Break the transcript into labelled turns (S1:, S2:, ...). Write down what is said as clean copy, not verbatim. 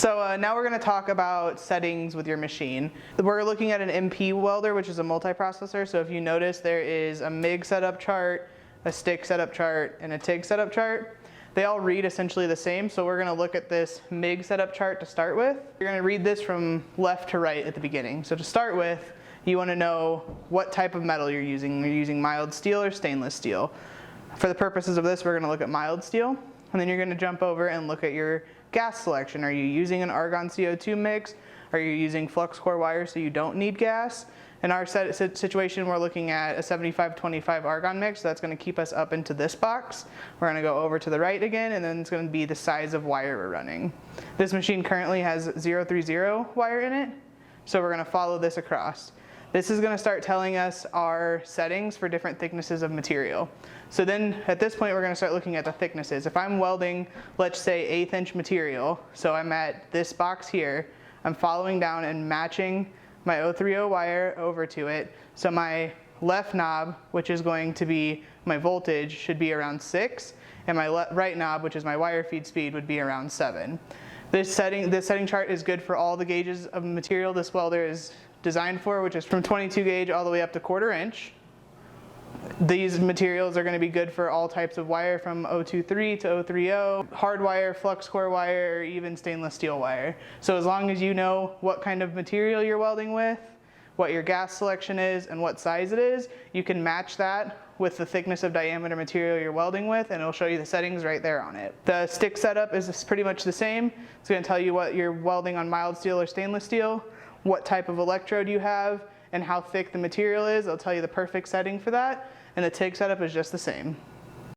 S1: So now we're going to talk about settings with your machine. We're looking at an MP welder, which is a multiprocessor. So if you notice, there is a Mig Setup Chart, a stick setup chart, and a TIG setup chart. They all read essentially the same, so we're going to look at this Mig Setup Chart to start with. You're going to read this from left to right at the beginning. So to start with, you want to know what type of metal you're using. You're using mild steel or stainless steel. For the purposes of this, we're going to look at mild steel, and then you're going to jump over and look at your gas selection. Are you using an argon CO2 mix? Are you using flux core wire so you don't need gas? In our situation, we're looking at a 75-25 argon mix, so that's going to keep us up into this box. We're going to go over to the right again, and then it's going to be the size of wire we're running. This machine currently has 030 wire in it, so we're going to follow this across. This is going to start telling us our settings for different thicknesses of material. So then at this point, we're going to start looking at the thicknesses. If I'm welding, let's say 1/8 inch material, so I'm at this box here, I'm following down and matching my 030 wire over to it. So my left knob, which is going to be my voltage, should be around 6, and my right knob, which is my wire feed speed, would be around 7. This setting chart is good for all the gauges of material this welder is designed for, which is from 22 gauge all the way up to 1/4 inch. These materials are going to be good for all types of wire from 023 to 030, hard wire, flux core wire, or even stainless steel wire. So as long as you know what kind of material you're welding with, what your gas selection is, and what size it is, you can match that with the thickness of diameter material you're welding with, and it'll show you the settings right there on it. The stick setup is pretty much the same. It's going to tell you what you're welding on mild steel or stainless steel, what type of electrode you have, and how thick the material is. It'll tell you the perfect setting for that, and the TIG setup is just the same.